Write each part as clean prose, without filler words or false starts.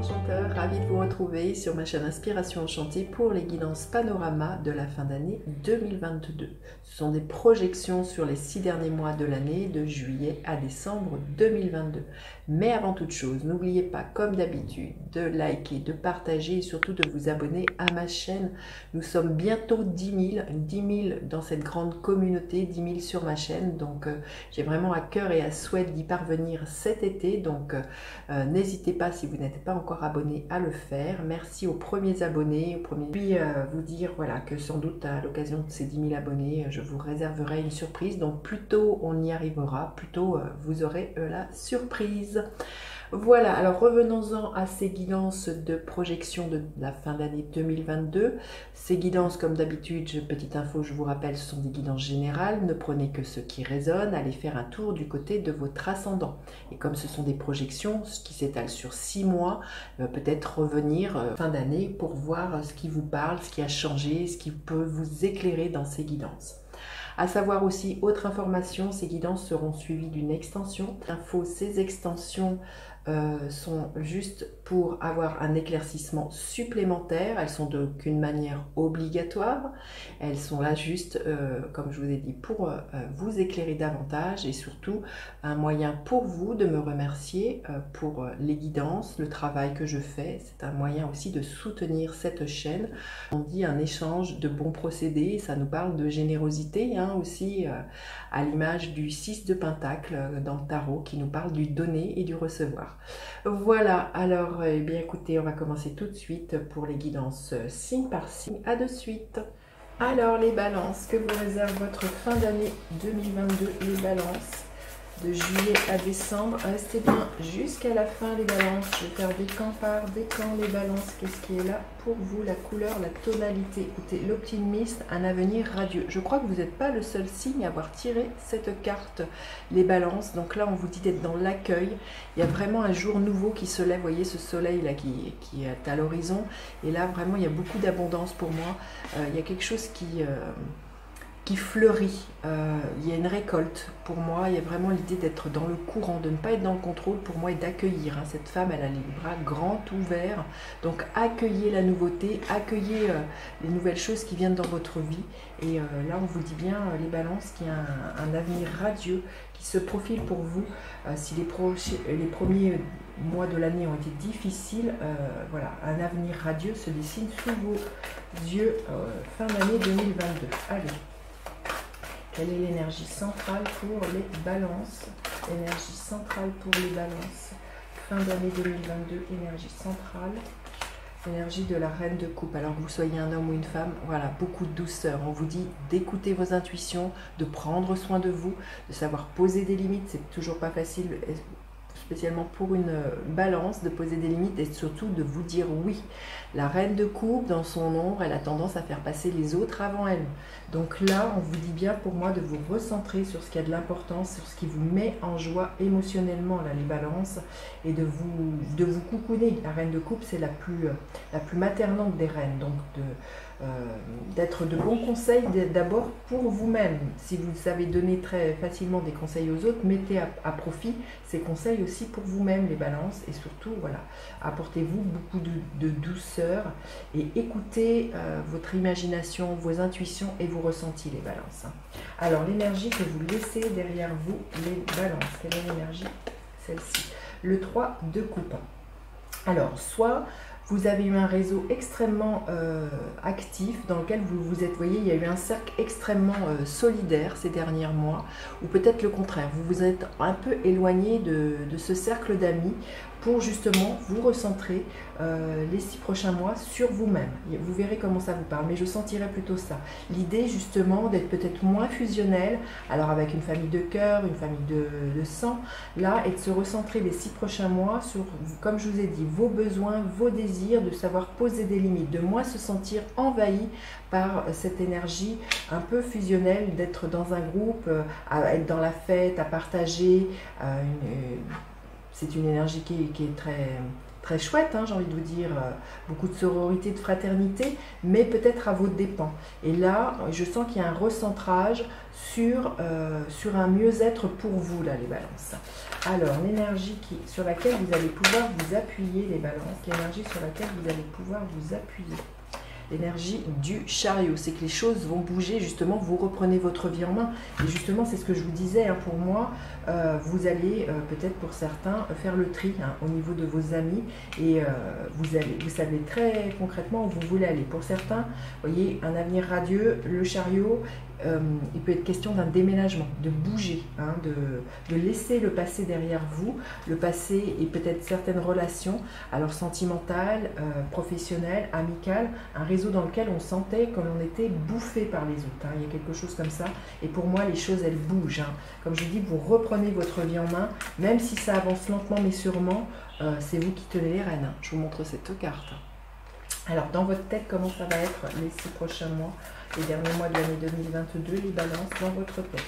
enchanteurs, ravie de vous retrouver sur ma chaîne Inspiration Enchantée pour les guidances panorama de la fin d'année 2022. Ce sont des projections sur les 6 derniers mois de l'année, de juillet à décembre 2022. Mais avant toute chose, n'oubliez pas, comme d'habitude, de liker, de partager et surtout de vous abonner à ma chaîne. Nous sommes bientôt 10 000 dans cette grande communauté, 10 000 sur ma chaîne. Donc j'ai vraiment à cœur et à souhait d'y parvenir cet été. Donc n'hésitez pas, si vous n'êtes pas encore abonné, à le faire. Merci aux premiers abonnés. Puis vous dire voilà, que sans doute à l'occasion de ces 10 000 abonnés, je vous réserverai une surprise. Donc plus tôt on y arrivera, plus tôt vous aurez la surprise. Voilà, alors revenons-en à ces guidances de projection de la fin d'année 2022. Ces guidances, comme d'habitude, petite info, je vous rappelle, ce sont des guidances générales. Ne prenez que ce qui résonne, allez faire un tour du côté de votre ascendant. Et comme ce sont des projections, ce qui s'étale sur 6 mois, peut-être revenir fin d'année pour voir ce qui vous parle, ce qui a changé, ce qui peut vous éclairer dans ces guidances. À savoir aussi, autre information, ces guidances seront suivies d'une extension. Ces extensions sont juste pour avoir un éclaircissement supplémentaire. Elles sont d'aucune manière obligatoires. Elles sont là juste, comme je vous ai dit, pour vous éclairer davantage et surtout un moyen pour vous de me remercier pour les guidances, le travail que je fais. C'est un moyen aussi de soutenir cette chaîne. On dit un échange de bons procédés. Ça nous parle de générosité aussi, à l'image du 6 de Pentacle dans le tarot qui nous parle du donner et du recevoir. Voilà, alors eh bien écoutez, on va commencer tout de suite pour les guidances signe par signe. À de suite. Alors les balances, que vous réserve votre fin d'année 2022, les balances de juillet à décembre. Restez bien jusqu'à la fin les balances. Je vais faire décan par décan les balances. Qu'est-ce qui est là pour vous? La couleur, la tonalité. Écoutez, l'optimiste, un avenir radieux. Je crois que vous n'êtes pas le seul signe à avoir tiré cette carte, les balances. Donc là, on vous dit d'être dans l'accueil. Il y a vraiment un jour nouveau qui se lève. Vous voyez ce soleil là qui est à l'horizon. Et là, vraiment, il y a beaucoup d'abondance pour moi. Il y a quelque chose qui fleurit, il y a une récolte pour moi, il y a vraiment l'idée d'être dans le courant, de ne pas être dans le contrôle pour moi et d'accueillir. Cette femme, elle a les bras grands ouverts, donc accueillez la nouveauté, accueillez les nouvelles choses qui viennent dans votre vie. Et là, on vous dit bien, les balances, qu'il y a un avenir radieux qui se profile pour vous. Si les premiers mois de l'année ont été difficiles, voilà, un avenir radieux se dessine sous vos yeux fin d'année 2022. Allez. Quelle est l'énergie centrale pour les balances? Énergie centrale pour les balances. Fin d'année 2022, énergie centrale. Énergie de la reine de coupe. Alors que vous soyez un homme ou une femme, voilà, beaucoup de douceur. On vous dit d'écouter vos intuitions, de prendre soin de vous, de savoir poser des limites. C'est toujours pas facile, spécialement pour une balance, de poser des limites et surtout de vous dire oui. La reine de coupe, dans son ombre, elle a tendance à faire passer les autres avant elle. Donc là, on vous dit bien pour moi de vous recentrer sur ce qui a de l'importance, sur ce qui vous met en joie émotionnellement, là, les balances, et de vous coucouner. La reine de coupe, c'est la plus maternante des reines. Donc d'être de bons conseils d'abord pour vous-même. Si vous savez donner très facilement des conseils aux autres, mettez à profit ces conseils aussi pour vous-même, les balances, et surtout, voilà, apportez-vous beaucoup de douceur et écoutez votre imagination, vos intuitions et vos ressentis, les balances. Alors, l'énergie que vous laissez derrière vous, les balances, quelle est l'énergie? Celle-ci. Le 3 de coupe. Alors, soit vous avez eu un réseau extrêmement actif dans lequel vous êtes, vous voyez, il y a eu un cercle extrêmement solidaire ces derniers mois, ou peut-être le contraire, vous vous êtes un peu éloigné de ce cercle d'amis pour justement vous recentrer les 6 prochains mois sur vous-même. Vous verrez comment ça vous parle, mais je sentirais plutôt ça. L'idée justement d'être peut-être moins fusionnel, alors avec une famille de cœur, une famille de sang, là, et de se recentrer les 6 prochains mois sur, comme je vous ai dit, vos besoins, vos désirs, de savoir poser des limites, de moins se sentir envahi par cette énergie un peu fusionnelle, d'être dans un groupe, à être dans la fête, à partager, c'est une énergie qui est très chouette, hein, j'ai envie de vous dire, beaucoup de sororité, de fraternité, mais peut-être à vos dépens. Et là, je sens qu'il y a un recentrage sur un mieux-être pour vous, là, les balances. Alors, l'énergie sur laquelle vous allez pouvoir vous appuyer, les balances, l'énergie sur laquelle vous allez pouvoir vous appuyer. L'énergie du chariot, c'est que les choses vont bouger, justement, vous reprenez votre vie en main. Et justement, c'est ce que je vous disais, hein, pour moi, vous allez, peut-être pour certains, faire le tri, hein, au niveau de vos amis. Et vous savez très concrètement où vous voulez aller. Pour certains, vous voyez, un avenir radieux, le chariot, il peut être question d'un déménagement, de bouger, hein, de laisser le passé derrière vous, le passé et peut-être certaines relations, alors sentimentales, professionnelles, amicales, un réseau dans lequel on sentait que l'on était bouffé par les autres, hein, il y a quelque chose comme ça, et pour moi les choses elles bougent, hein. Comme je dis, vous reprenez votre vie en main, même si ça avance lentement mais sûrement, c'est vous qui tenez les rênes, hein. Je vous montre cette carte. Alors, dans votre tête, comment ça va être les 6 prochains mois, les derniers mois de l'année 2022, les balances dans votre tête?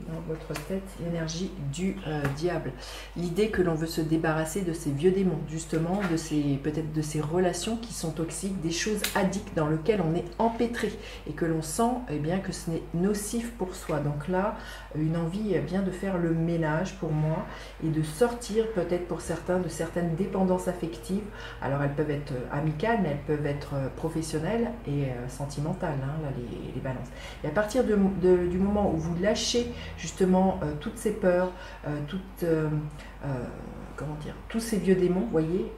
Dans votre tête, l'énergie du diable. L'idée que l'on veut se débarrasser de ces vieux démons, justement, peut-être de ces relations qui sont toxiques, des choses addictes dans lesquelles on est empêtré et que l'on sent eh bien, que ce n'est nocif pour soi. Donc là, une envie bien de faire le ménage pour moi et de sortir peut-être pour certains de certaines dépendances affectives. Alors elles peuvent être amicales, mais elles peuvent être professionnelles et sentimentales, hein, là, les balances. Et à partir du moment où vous lâchez justement toutes ces peurs, comment dire, tous ces vieux démons, vous voyez,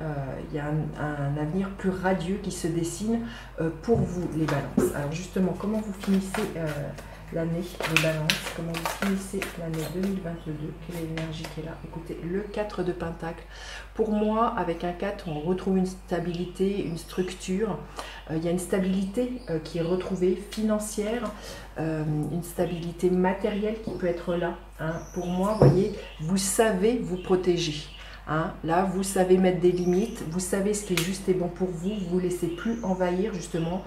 il y a un avenir plus radieux qui se dessine pour vous, les balances. Alors justement, comment vous finissez l'année, les balances, comment vous finissez l'année 2022, quelle est l'énergie qui est là? Écoutez, le 4 de Pentacle. Pour moi, avec un 4, on retrouve une stabilité, une structure. Il y a une stabilité qui est retrouvée, financière, une stabilité matérielle qui peut être là, hein. Pour moi, vous voyez, vous savez vous protéger. Hein, là, vous savez mettre des limites, vous savez ce qui est juste et bon pour vous, vous ne laissez plus envahir justement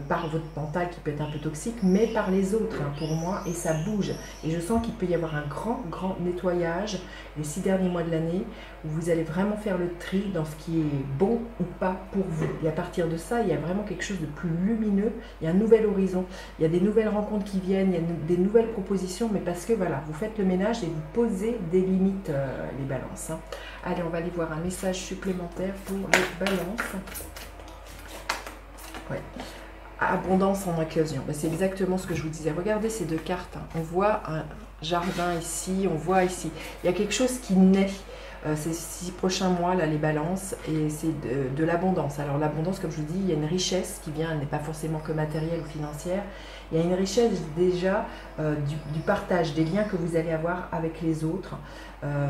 par votre mental qui peut être un peu toxique, mais par les autres, hein, pour moi, et ça bouge. Et je sens qu'il peut y avoir un grand nettoyage les 6 derniers mois de l'année, où vous allez vraiment faire le tri dans ce qui est bon ou pas pour vous. Et à partir de ça, il y a vraiment quelque chose de plus lumineux, il y a un nouvel horizon, il y a des nouvelles rencontres qui viennent, il y a des nouvelles propositions, mais parce que voilà, vous faites le ménage et vous posez des limites, les balances, hein. Allez, on va aller voir un message supplémentaire pour les balances. Ouais. Abondance en occasion. Ben, c'est exactement ce que je vous disais. Regardez ces deux cartes, hein. On voit un jardin ici, on voit ici. Il y a quelque chose qui naît ces 6 prochains mois, là, les balances, et c'est de l'abondance. Alors l'abondance, comme je vous dis, il y a une richesse qui vient, elle n'est pas forcément que matérielle ou financière. Il y a une richesse déjà du partage, des liens que vous allez avoir avec les autres.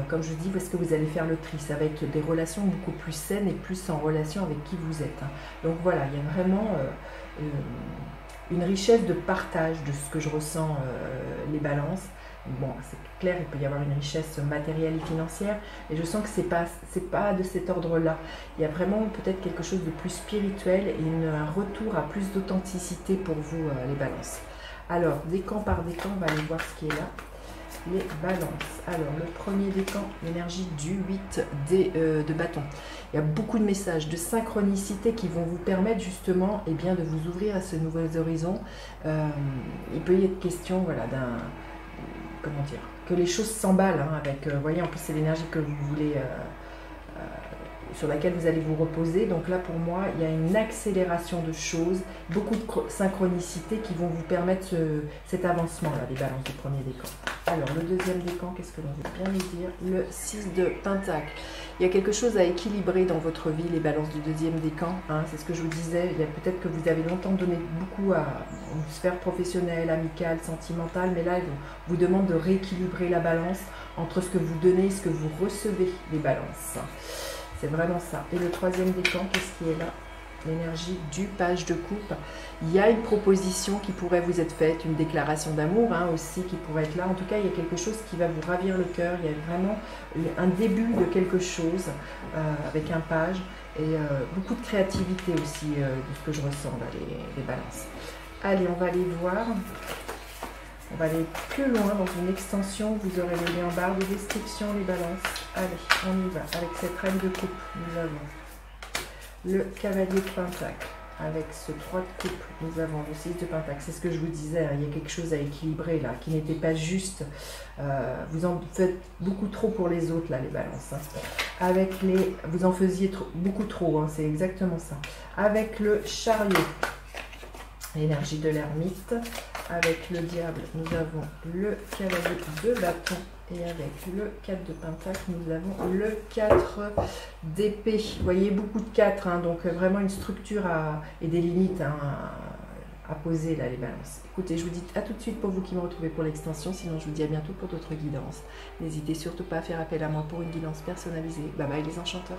Comme je dis, où est-ce que vous allez faire le tri? Ça va être des relations beaucoup plus saines et plus en relation avec qui vous êtes, hein. Donc voilà, il y a vraiment une richesse de partage de ce que je ressens, les balances. Bon, c'est clair, il peut y avoir une richesse matérielle et financière, et je sens que c'est pas de cet ordre-là. Il y a vraiment peut-être quelque chose de plus spirituel et un retour à plus d'authenticité pour vous, les balances. Alors, décan par décan, on va aller voir ce qui est là. Les balances. Alors, le premier décan, l'énergie du 8 de bâton. Il y a beaucoup de messages, de synchronicité qui vont vous permettre justement eh bien, de vous ouvrir à ce nouvel horizon. Il peut y être question voilà, comment dire, que les choses s'emballent, hein, avec, vous voyez, en plus c'est l'énergie que vous voulez, sur laquelle vous allez vous reposer. Donc là, pour moi, il y a une accélération de choses, beaucoup de synchronicité qui vont vous permettre cet avancement-là, les balances du premier décan. Alors, le deuxième décan, qu'est-ce que l'on veut bien nous dire? Le 6 de Pentacle. Il y a quelque chose à équilibrer dans votre vie, les balances du deuxième décan, hein, c'est ce que je vous disais. Il y a peut-être que vous avez longtemps donné beaucoup à une sphère professionnelle, amicale, sentimentale, mais là, il vous demande de rééquilibrer la balance entre ce que vous donnez et ce que vous recevez, les balances. C'est vraiment ça. Et le troisième décan, qu'est-ce qui est là? L'énergie du page de coupe. Il y a une proposition qui pourrait vous être faite, une déclaration d'amour, hein, aussi qui pourrait être là. En tout cas, il y a quelque chose qui va vous ravir le cœur. Il y a vraiment un début de quelque chose avec un page et beaucoup de créativité aussi de ce que je ressens là, les balances. Allez, on va aller voir On va aller plus loin dans une extension. Vous aurez le lien en barre de description, les balances. Allez, on y va. Avec cette reine de coupe, nous avons le cavalier de pentacle. Avec ce 3 de coupe, nous avons le 6 de pentacle. C'est ce que je vous disais, hein, il y a quelque chose à équilibrer là, qui n'était pas juste. Vous en faites beaucoup trop pour les autres, là, les balances. Hein. Avec les, vous en faisiez beaucoup trop, hein, c'est exactement ça. Avec le chariot, l'énergie de l'ermite. Avec le diable, nous avons le cavalier de bâton. Et avec le 4 de pentacle, nous avons le 4 d'épée. Vous voyez, beaucoup de 4, hein, donc vraiment une structure et des limites hein, à poser là, les balances. Écoutez, je vous dis à tout de suite pour vous qui me retrouvez pour l'extension, sinon je vous dis à bientôt pour d'autres guidances. N'hésitez surtout pas à faire appel à moi pour une guidance personnalisée. Bye bye les enchanteurs.